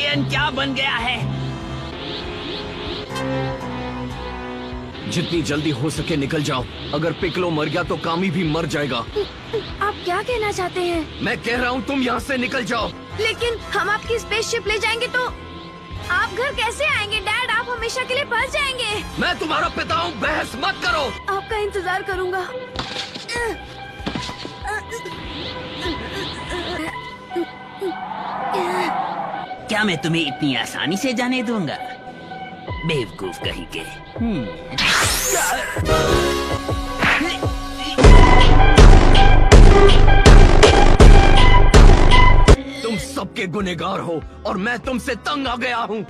Saiyan क्या बन गया है। जितनी जल्दी हो सके निकल जाओ। अगर पिकलो मर गया तो कामी भी मर जाएगा। आप क्या कहना चाहते हैं? मैं कह रहा हूँ तुम यहाँ से निकल जाओ। लेकिन हम आपकी स्पेसशिप ले जाएंगे तो आप घर कैसे आएंगे डैड? आप हमेशा के लिए फंस जाएंगे। मैं तुम्हारा पिता हूँ, बहस मत करो। आपका इंतजार करूँगा। क्या मैं तुम्हें इतनी आसानी से जाने दूंगा? बेवकूफ कहीं के। तुम सबके गुनहगार हो और मैं तुमसे तंग आ गया हूँ।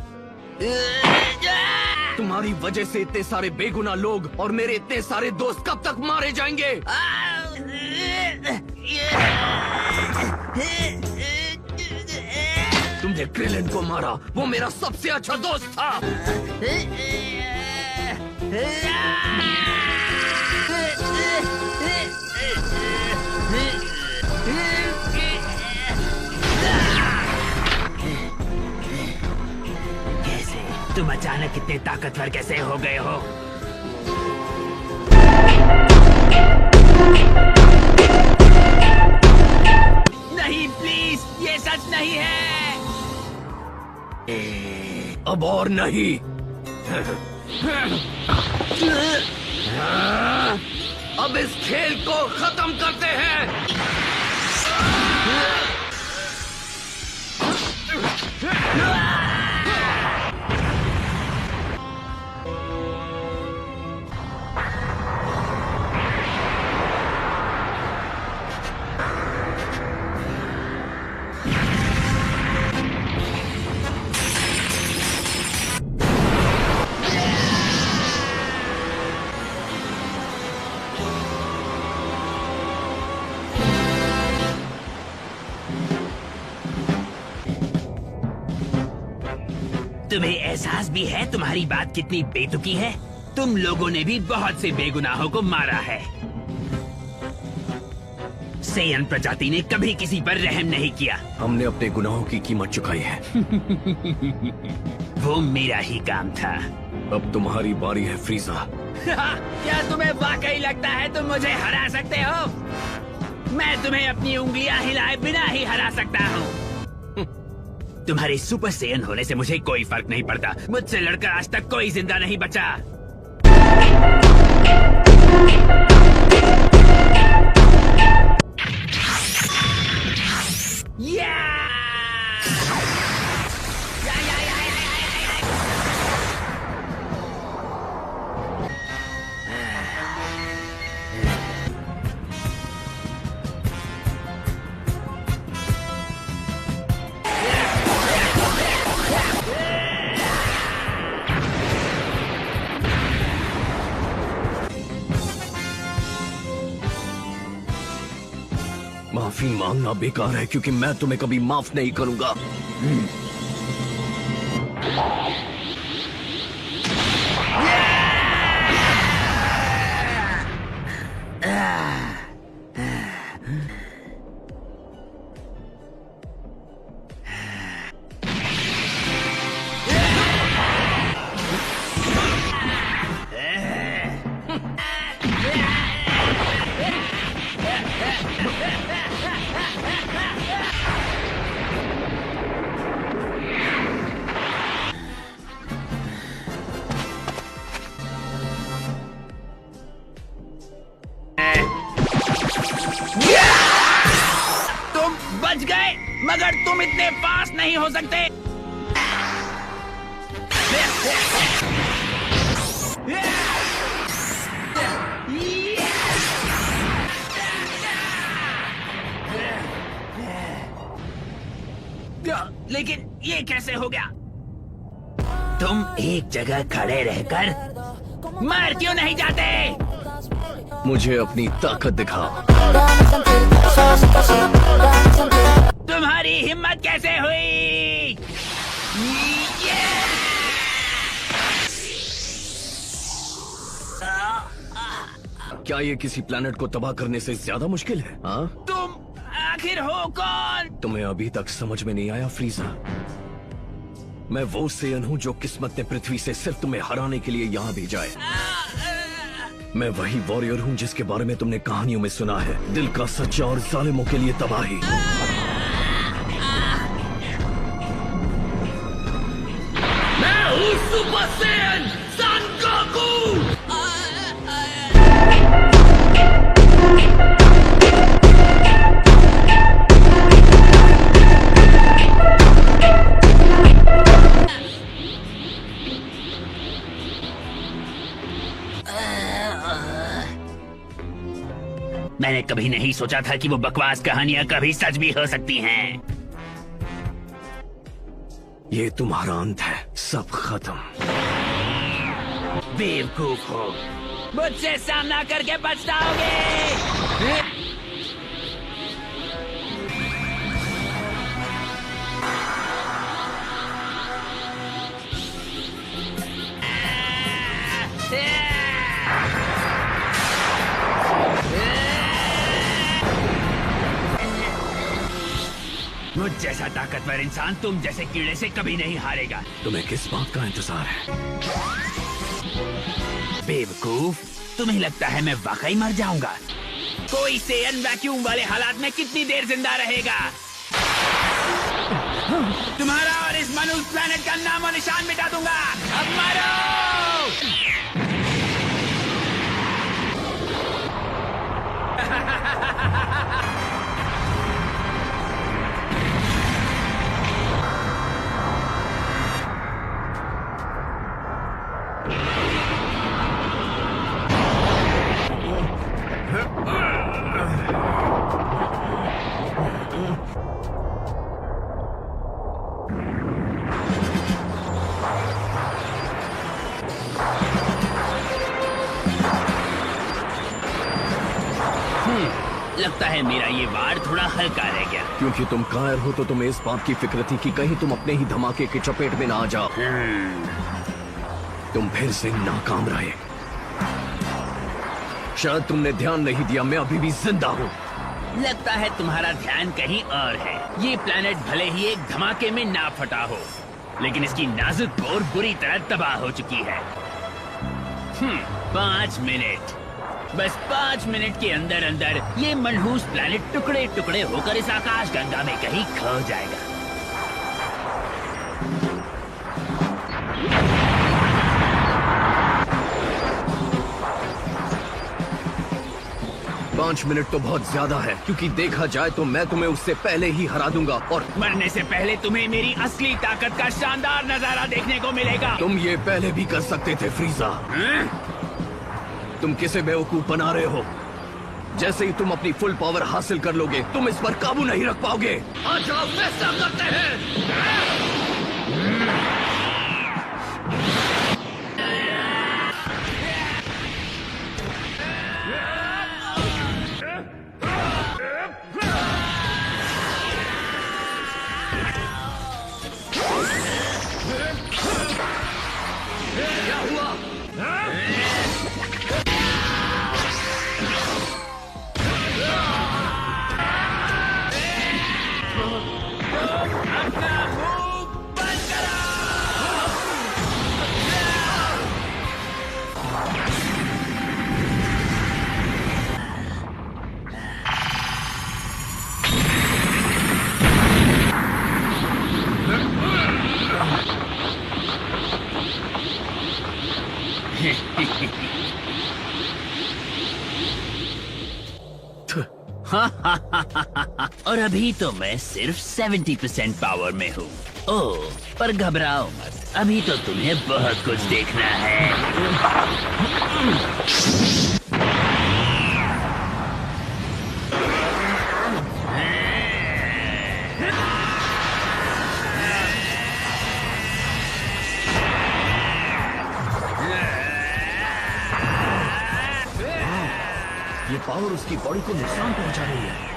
तुम्हारी वजह से इतने सारे बेगुनाह लोग और मेरे इतने सारे दोस्त कब तक मारे जाएंगे? तुमने क्रिलिन को मारा, वो मेरा सबसे अच्छा दोस्त था। कैसे तुम अचानक इतने ताकतवर कैसे हो गए हो? नहीं प्लीज, ये सच नहीं है। अब और नहीं। अब इस खेल को खत्म करते हैं। तुम्हें एहसास भी है तुम्हारी बात कितनी बेतुकी है? तुम लोगों ने भी बहुत से बेगुनाहों को मारा है। सेयन प्रजाति ने कभी किसी पर रहम नहीं किया। हमने अपने गुनाहों की कीमत चुकाई है। वो मेरा ही काम था। अब तुम्हारी बारी है फ्रीजा। क्या तुम्हें वाकई लगता है तुम मुझे हरा सकते हो? मैं तुम्हें अपनी उंगलियां हिलाए बिना ही हरा सकता हूँ। तुम्हारे सुपर सेयन होने से मुझे कोई फर्क नहीं पड़ता। मुझसे लड़कर आज तक कोई जिंदा नहीं बचा। माफी मांगना बेकार है क्योंकि मैं तुम्हें कभी माफ नहीं करूंगा। तुम बच गए, मगर तुम इतने पास नहीं हो सकते। लेकिन ये कैसे हो गया? तुम एक जगह खड़े रहकर मर क्यों नहीं जाते? मुझे अपनी ताकत दिखा। तुम्हारी हिम्मत कैसे हुई? क्या ये किसी प्लेनेट को तबाह करने से ज्यादा मुश्किल है? हाँ? तुम आखिर हो कौन? तुम्हें अभी तक समझ में नहीं आया फ्रीजा? मैं वो सेयन हूँ जो किस्मत ने पृथ्वी से सिर्फ तुम्हें हराने के लिए यहाँ भेजा है। मैं वही वॉरियर हूँ जिसके बारे में तुमने कहानियों में सुना है, दिल का सच्चा और जालिमों के लिए तबाही। मैं हूँ सुपर सेयन सन गोकू। मैंने कभी नहीं सोचा था कि वो बकवास कहानियां कभी सच भी हो सकती हैं। ये तुम्हारा अंत है, सब खत्म। बेवकूफ हो, मुझसे सामना करके पछताओगे। मुझ जैसा ताकतवर इंसान तुम जैसे कीड़े से कभी नहीं हारेगा। तुम्हें किस बात का इंतजार है? बेवकूफ, तुम्हें लगता है मैं वाकई मर जाऊंगा? कोई सेयन वैक्यूम वाले हालात में कितनी देर जिंदा रहेगा? तुम्हारा और इस मनुष्य प्लैनेट का नाम और निशान मिटा दूंगा। अब मारो! लगता है मेरा ये वार थोड़ा हल्का रह गया। क्योंकि तुम कायर हो तो तुम्हें इस बात की फिक्र थी कि कहीं तुम अपने ही धमाके की चपेट में ना आ जाओ। तुम फिर से नाकाम रहे। शायद तुमने ध्यान नहीं दिया, मैं अभी भी जिंदा हूँ। लगता है तुम्हारा ध्यान कहीं और है। ये प्लेनेट भले ही एक धमाके में ना फटा हो, लेकिन इसकी नाजुक कोर बुरी तरह तबाह हो चुकी है। 5 मिनट, बस 5 मिनट के अंदर अंदर ये मनहूस प्लेनेट टुकड़े टुकड़े होकर इस आकाश गंगा में कहीं खो जाएगा। 5 मिनट तो बहुत ज्यादा है, क्योंकि देखा जाए तो मैं तुम्हें उससे पहले ही हरा दूंगा और मरने से पहले तुम्हें मेरी असली ताकत का शानदार नजारा देखने को मिलेगा। तुम ये पहले भी कर सकते थे फ्रीजा। तुम किसे बेवकूफ बना रहे हो? जैसे ही तुम अपनी फुल पावर हासिल कर लोगे, तुम इस पर काबू नहीं रख पाओगे। आ जाओ, फैसला करते हैं। क्या हुआ? अपना मुंह बंद करो। और अभी तो मैं सिर्फ 70% पावर में हूँ। ओह, पर घबराओ मत, अभी तो तुम्हें बहुत कुछ देखना है। ये पावर उसकी बॉडी को नुकसान पहुंचा रही है।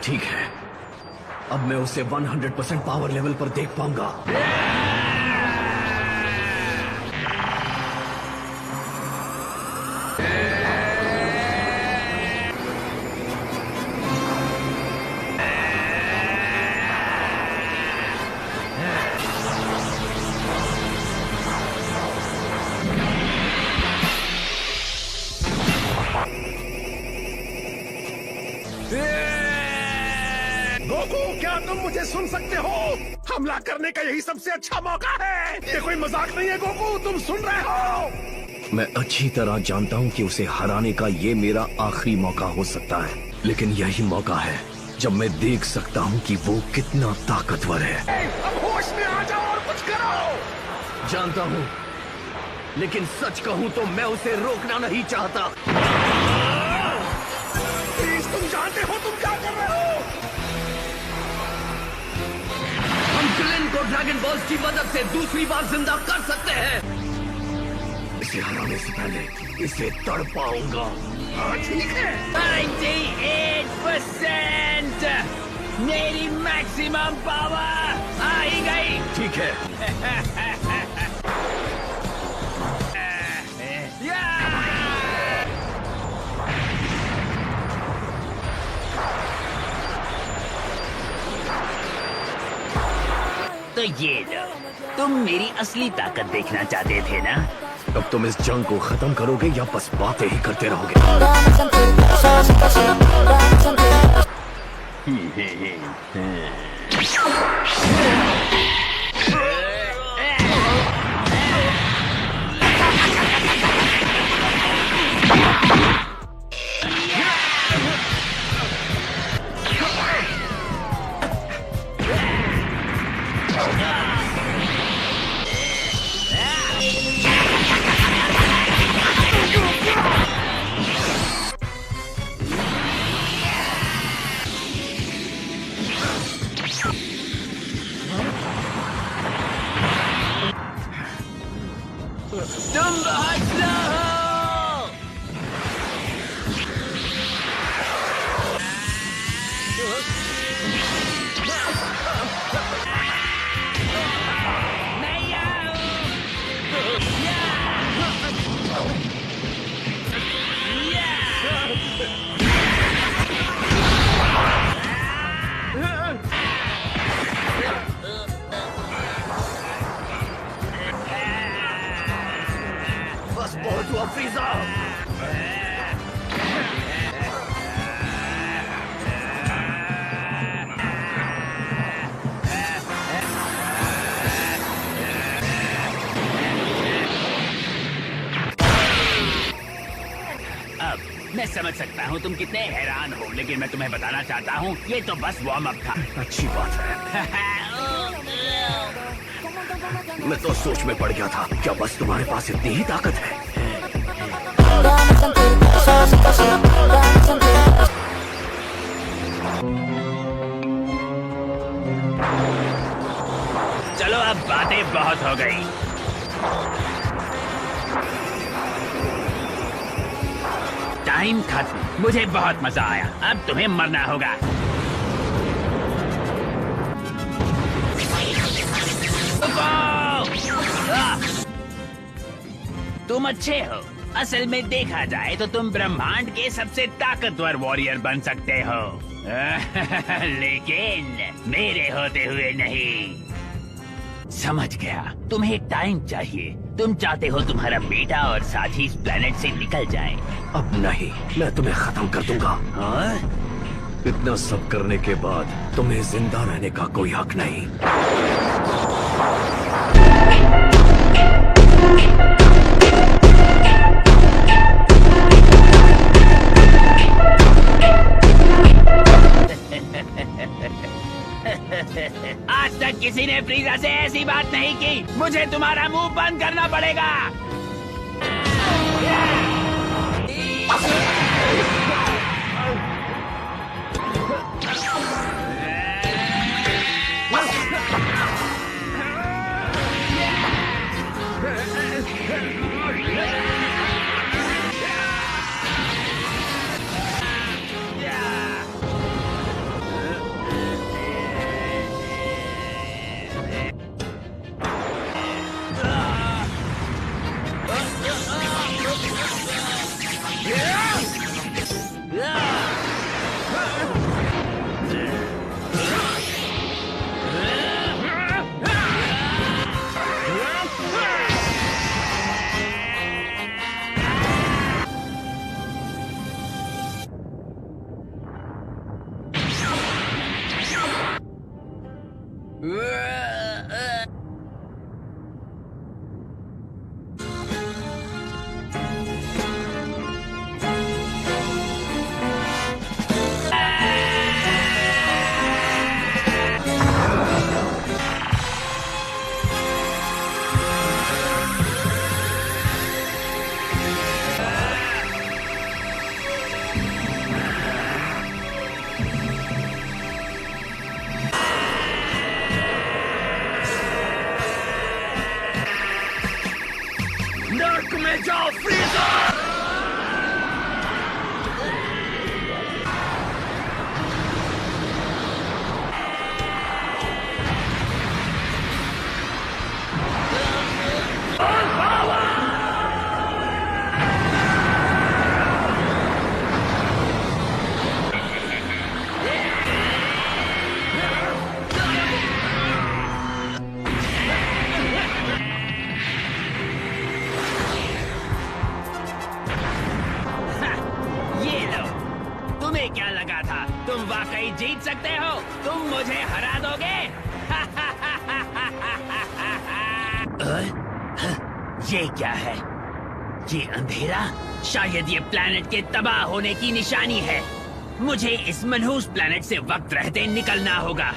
ठीक है, अब मैं उसे 100% पावर लेवल पर देख पाऊंगा। गोकू, क्या तुम मुझे सुन सकते हो? हमला करने का यही सबसे अच्छा मौका है। ये कोई मजाक नहीं है गोकू, तुम सुन रहे हो? मैं अच्छी तरह जानता हूँ कि उसे हराने का ये मेरा आखिरी मौका हो सकता है, लेकिन यही मौका है जब मैं देख सकता हूँ कि वो कितना ताकतवर है। अब होश में आ जाओ और कुछ करो। जानता हूँ, लेकिन सच कहूँ तो मैं उसे रोकना नहीं चाहता। प्लीज, तुम जानते हो तुम क्या कर रहे हो? हम क्लिन को ड्रैगन बॉल्स की मदद से दूसरी बार जिंदा कर सकते हैं। इसे हराने से पहले इसे तड़पाऊंगा। हाँ ठीक है। 98% मेरी मैक्सिमम पावर आ ही गई। ठीक है। तो ये लो, तुम मेरी असली ताकत देखना चाहते थे ना? अब तुम इस जंग को खत्म करोगे या बस बातें ही करते रहोगे? तुम बहुत स्लो हो। मैं यहाँ बस बहुत हुआ फ्रीजा। अब मैं समझ सकता हूँ तुम कितने हैरान हो, लेकिन मैं तुम्हें बताना चाहता हूँ ये तो बस वार्म अप था। अच्छी बात है। मैं तो सोच में पड़ गया था, क्या बस तुम्हारे पास इतनी ही ताकत है? चलो अब बातें बहुत हो गई। टाइम खत्म। मुझे बहुत मजा आया, अब तुम्हें मरना होगा। तुम अच्छे हो। असल में देखा जाए तो तुम ब्रह्मांड के सबसे ताकतवर वॉरियर बन सकते हो। लेकिन मेरे होते हुए नहीं। समझ गया, तुम्हें टाइम चाहिए। तुम चाहते हो तुम्हारा बेटा और साथी इस प्लेनेट से निकल जाएं। अब नहीं, मैं तुम्हें खत्म कर दूंगा। हाँ? इतना सब करने के बाद तुम्हें जिंदा रहने का कोई हक नहीं। आज तक किसी ने फ्रीजा से ऐसी बात नहीं की। मुझे तुम्हारा मुंह बंद करना पड़ेगा। नर्क में जाओ फ्रीजर! ये लो। तुम्हें क्या लगा था तुम वाकई जीत सकते हो? तुम मुझे हरा दोगे? ये क्या है? ये अंधेरा शायद ये प्लैनेट के तबाह होने की निशानी है। मुझे इस मनहूस प्लैनेट से वक्त रहते निकलना होगा।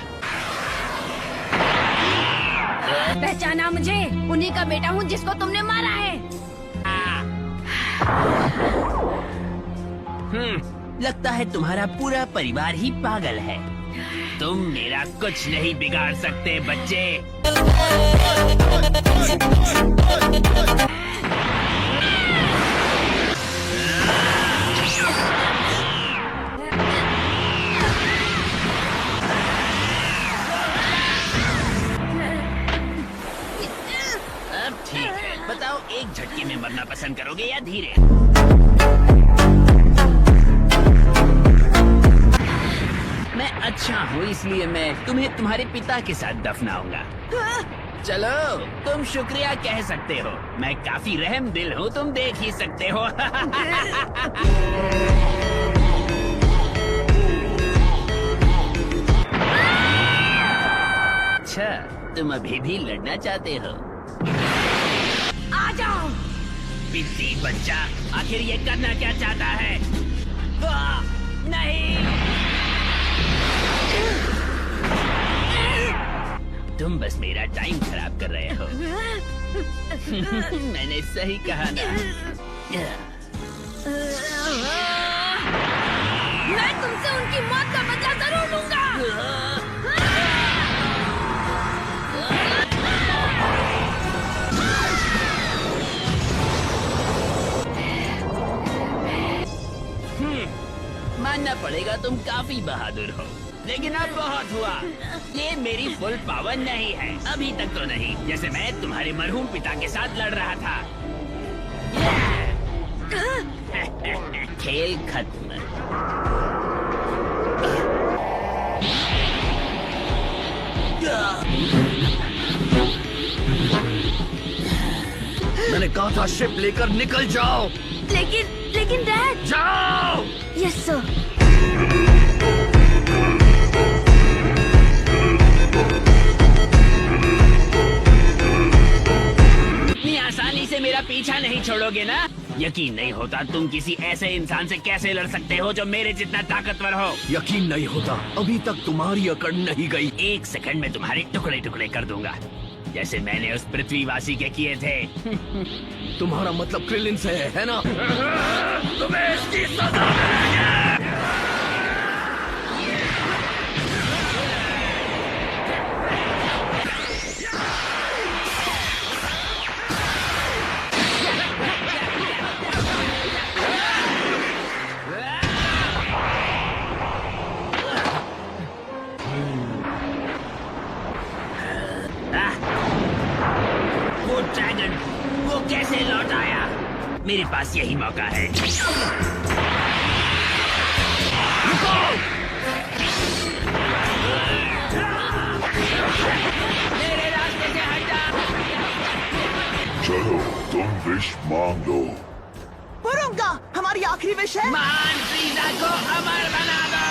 पहचाना मुझे? उन्हीं का बेटा हूँ जिसको तुमने मारा है। लगता है तुम्हारा पूरा परिवार ही पागल है। तुम मेरा कुछ नहीं बिगाड़ सकते बच्चे। अब ठीक है, बताओ एक झटके में मरना पसंद करोगे या धीरे? मैं अच्छा हूँ इसलिए मैं तुम्हें तुम्हारे पिता के साथ दफनाऊंगा। चलो तुम शुक्रिया कह सकते हो। मैं काफी रहम दिल हूँ, तुम देख ही सकते हो। अच्छा, तुम अभी भी लड़ना चाहते हो? आ जाओ। पिद्दी बच्चा, आखिर ये करना क्या चाहता है? नहीं, तुम बस मेरा टाइम खराब कर रहे हो। मैंने सही कहा ना? मैं तुमसे उनकी मौत का बदला जरूर लूंगा। मानना पड़ेगा तुम काफी बहादुर हो, लेकिन अब बहुत हुआ। ये मेरी फुल पावर नहीं है, अभी तक तो नहीं। जैसे मैं तुम्हारे मरहूम पिता के साथ लड़ रहा था। खेल खत्म। मैंने कहा था शिप लेकर निकल जाओ। लेकिन डैड। जाओ। Yes sir. इतनी आसानी से मेरा पीछा नहीं छोड़ोगे ना? यकीन नहीं होता तुम किसी ऐसे इंसान से कैसे लड़ सकते हो जो मेरे जितना ताकतवर हो। यकीन नहीं होता अभी तक तुम्हारी अकड़ नहीं गई। एक सेकंड में तुम्हारे टुकड़े टुकड़े कर दूंगा, जैसे मैंने उस पृथ्वीवासी के किए थे। तुम्हारा मतलब क्रिलिन से है ना? तुम्हें इसकी सजा मिलेगी। वो ड्रैगन, वो कैसे लौट आया? मेरे पास यही मौका है। मेरे रास्ते से हट जा। चलो तुम विश मांग लो। पुरुंगा, हमारी आखिरी विश है। महान फ्रीजा को अमर बना दो।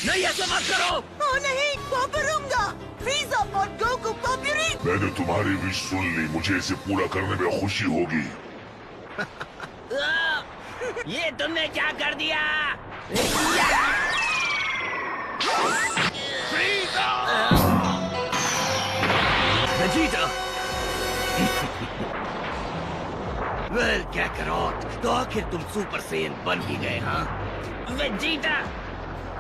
नहीं, ऐसा मत करो। ओ नहीं, पॉपरूंगा। फ्रीजा और गोकू पॉपुरी। मैंने तुम्हारी विश सुन ली, मुझे इसे पूरा करने में खुशी होगी। ये तुमने क्या कर दिया? वेजिटा। वेल कैकरोट, तो आखिर तुम सुपर सेन बन ही गए, हाँ? वेजिटा,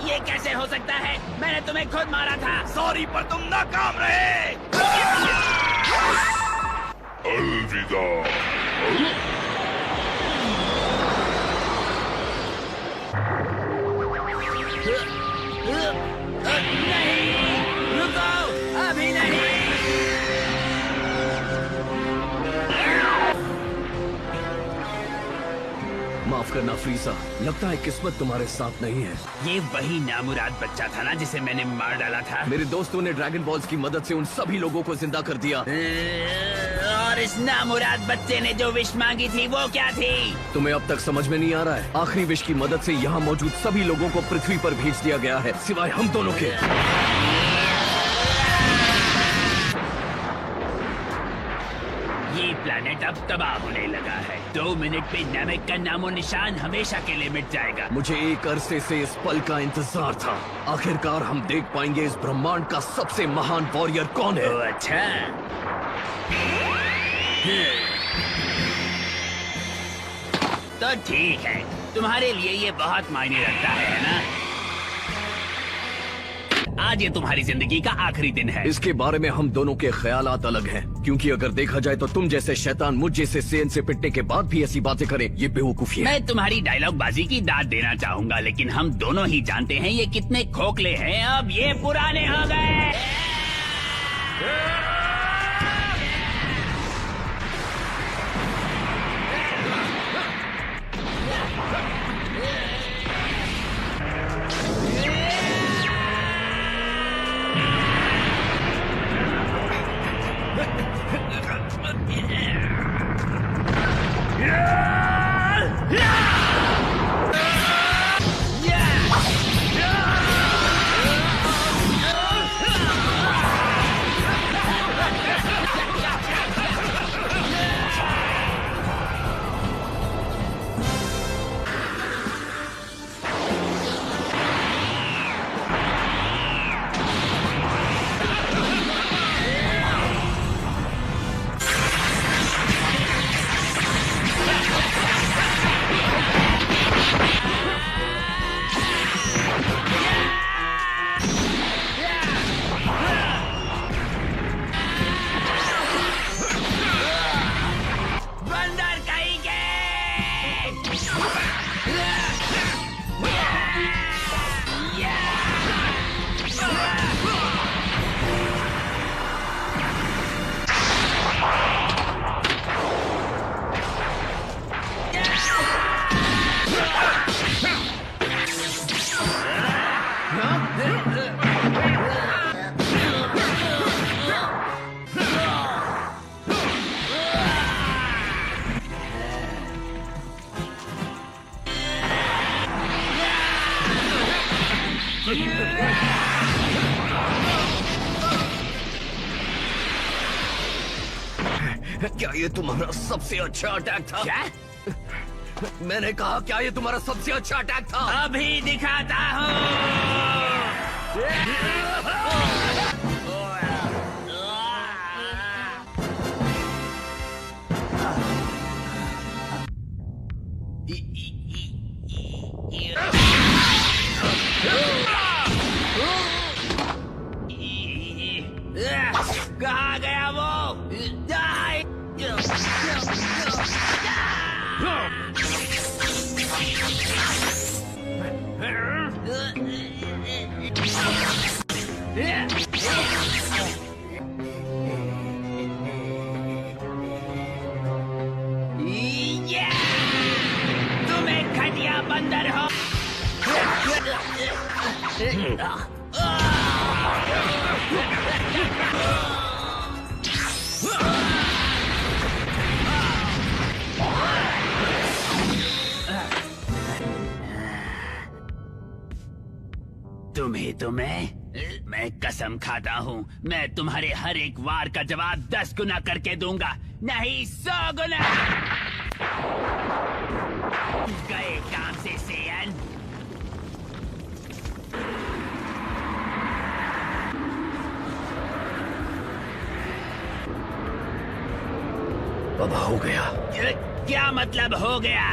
ये कैसे हो सकता है? मैंने तुम्हें खुद मारा था। सॉरी, पर तुम नाकाम रहे। अलविदा। नहीं, रुको, अभी नहीं। माफ करना फ्रीजा, लगता है किस्मत तुम्हारे साथ नहीं है। ये वही नामुराद बच्चा था ना जिसे मैंने मार डाला था। मेरे दोस्तों ने ड्रैगन बॉल्स की मदद से उन सभी लोगों को जिंदा कर दिया। और इस नामुराद बच्चे ने जो विश मांगी थी वो क्या थी? तुम्हें अब तक समझ में नहीं आ रहा है? आखिरी विश की मदद से यहाँ मौजूद सभी लोगों को पृथ्वी पर भेज दिया गया है, सिवाय हम दोनों के। ये प्लेनेट अब तबाह होने लगा है। 2 मिनट में नमक का नामो निशान हमेशा के लिए मिट जाएगा। मुझे एक अरसे से इस पल का इंतजार था। आखिरकार हम देख पाएंगे इस ब्रह्मांड का सबसे महान वॉरियर कौन है। ओ अच्छा। तो ठीक है, तुम्हारे लिए ये बहुत मायने रखता है ना? आज ये तुम्हारी जिंदगी का आखिरी दिन है। इसके बारे में हम दोनों के ख्यालात अलग हैं, क्योंकि अगर देखा जाए तो तुम जैसे शैतान मुझ जैसे सेन से पिटने के बाद भी ऐसी बातें करे, ये बेवकूफी है। मैं तुम्हारी डायलॉग बाजी की दाद देना चाहूंगा, लेकिन हम दोनों ही जानते हैं ये कितने खोखले हैं। अब ये पुराने हो गए। बंदर कहीं के। क्या ये तुम्हारा सबसे अच्छा अटैक था? क्या? मैंने कहा, क्या ये तुम्हारा सबसे अच्छा अटैक था? अभी दिखाता हूँ। कहाँ गया वो? तुम एक घटिया बंदर हो। तुम्हें तो मैं कसम खाता हूँ, मैं तुम्हारे हर एक वार का जवाब 10 गुना करके दूंगा, नहीं 100 गुना। गए काम से सेयन। अब हो गया। क्या मतलब हो गया?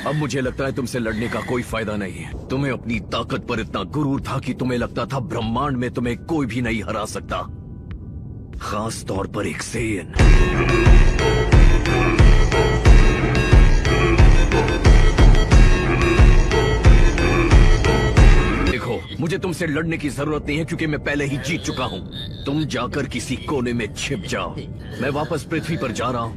अब मुझे लगता है तुमसे लड़ने का कोई फायदा नहीं है। तुम्हें अपनी ताकत पर इतना गुरूर था कि तुम्हें लगता था ब्रह्मांड में तुम्हें कोई भी नहीं हरा सकता, खास तौर पर एक सेयन। देखो, मुझे तुमसे लड़ने की जरूरत नहीं है क्योंकि मैं पहले ही जीत चुका हूं। तुम जाकर किसी कोने में छिप जाओ, मैं वापस पृथ्वी पर जा रहा हूं।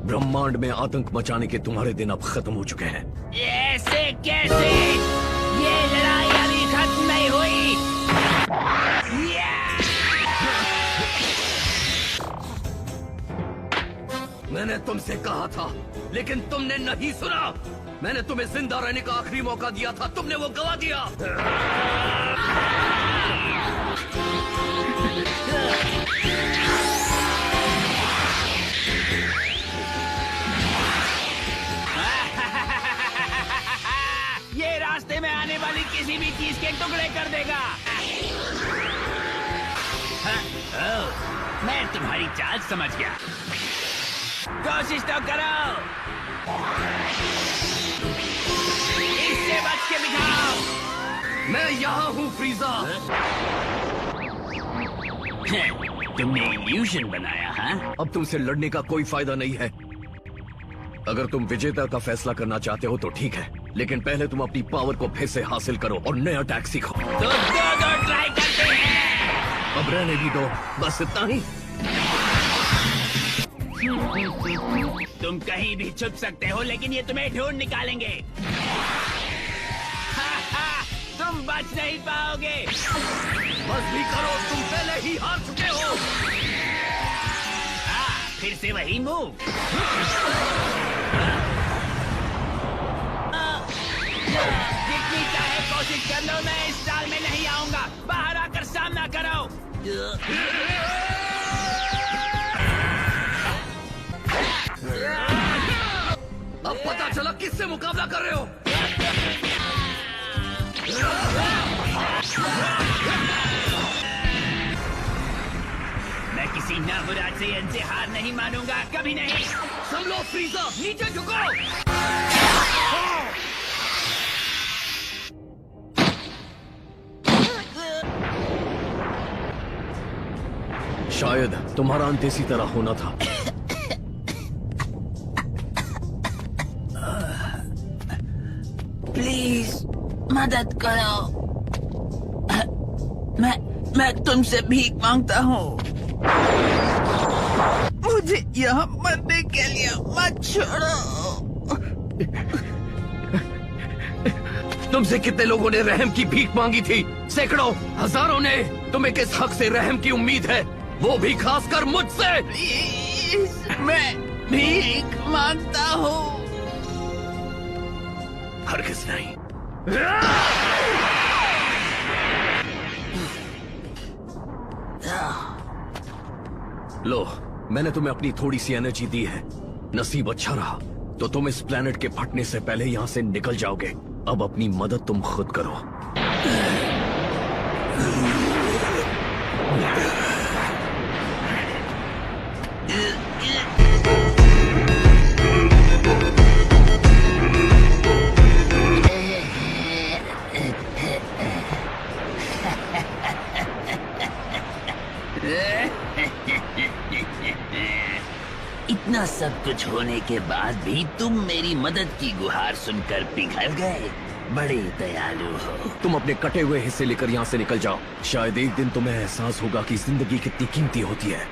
ब्रह्मांड में आतंक मचाने के तुम्हारे दिन अब खत्म हो चुके हैं। ऐसे कैसे? ये लड़ाई अभी खत्म नहीं हुई। मैंने तुमसे कहा था, लेकिन तुमने नहीं सुना। मैंने तुम्हें जिंदा रहने का आखिरी मौका दिया था, तुमने वो गवा दिया। ये रास्ते में आने वाली किसी भी चीज के टुकड़े कर देगा। हाँ, ओह, मैं तुम्हारी चाल समझ गया। कोशिश तो करो, इससे बच के दिखाओ। मैं यहाँ हूँ फ्रीजा। तुमने इल्यूजन बनाया, हाँ? अब तुमसे लड़ने का कोई फायदा नहीं है। अगर तुम विजेता का फैसला करना चाहते हो तो ठीक है, लेकिन पहले तुम अपनी पावर को फिर से हासिल करो और नया अटैक सीखो। तो दो ट्राई करते हैं। अब रहने भी दो, बस इतना ही। तुम कहीं भी छुप सकते हो, लेकिन ये तुम्हें ढूंढ निकालेंगे। तुम बच नहीं पाओगे। बस भी करो, तुम पहले ही हार चुके हो। फिर से वही मूव। जितनी चाहे कोशिश कर लो, मैं इस साल में नहीं आऊंगा। बाहर आकर सामना करो। अब पता चला किससे मुकाबला कर रहे हो। मैं किसी नामुराद से हार नहीं मानूंगा, कभी नहीं। संभलो फ्रीजा, नीचे झुको। शायद तुम्हारा अंत इसी तरह होना था। प्लीज मदद करो। मैं तुमसे भीख मांगता हूँ। मुझे यहाँ मरने के लिए मत छोड़ो। तुमसे कितने लोगों ने रहम की भीख मांगी थी? सैकड़ों, हजारों ने। तुम्हें किस हक से रहम की उम्मीद है, वो भी खासकर मुझसे? प्लीज, मैं भीख मांगता हूँ। हरगिज़ नहीं। लो, मैंने तुम्हें अपनी थोड़ी सी एनर्जी दी है। नसीब अच्छा रहा तो तुम इस प्लेनेट के फटने से पहले यहाँ से निकल जाओगे। अब अपनी मदद तुम खुद करो। इतना सब कुछ होने के बाद भी तुम मेरी मदद की गुहार सुनकर पिघल गए। बड़े दयालु हो। तुम अपने कटे हुए हिस्से लेकर यहाँ से निकल जाओ। शायद एक दिन तुम्हें एहसास होगा कि जिंदगी कितनी कीमती होती है।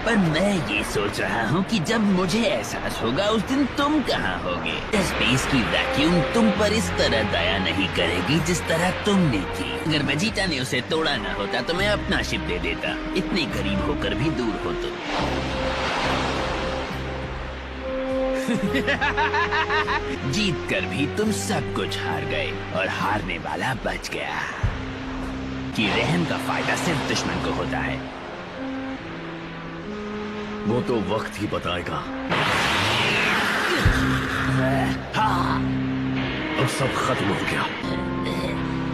पर मैं ये सोच रहा हूँ कि जब मुझे एहसास होगा उस दिन तुम कहाँ होगे। स्पेस की वैक्यूम तुम पर इस तरह दया नहीं करेगी जिस तरह तुमने की। अगर वेजिटा ने उसे तोड़ा ना होता तो मैं अपना शिप दे देता। इतने गरीब होकर भी दूर हो तुम। जीत कर भी तुम सब कुछ हार गए और हारने वाला बच गया। कि रहम का फायदा सिर्फ दुश्मन को होता है। वो तो वक्त ही बताएगा। हाँ, अब सब खत्म हो गया।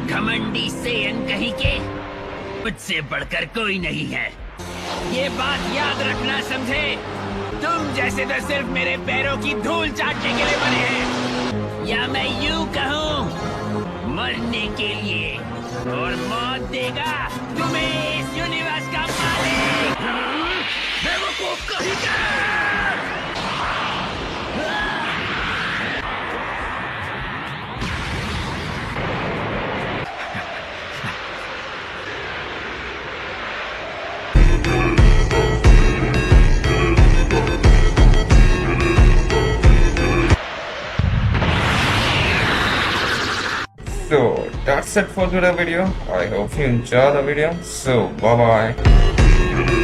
घमंडी सेयन कहीं के, मुझसे बढ़कर कोई नहीं है। ये बात याद रखना, समझे? तुम जैसे तो सिर्फ मेरे पैरों की धूल चाटने के लिए बने हैं, या मैं यूं कहूं मरने के लिए। और मौत देगा तुम्हें इस यूनिवर्स का मालिक। बेवकूफ कहीं का। So that's it for today's video. I hope you enjoy the video. So bye bye.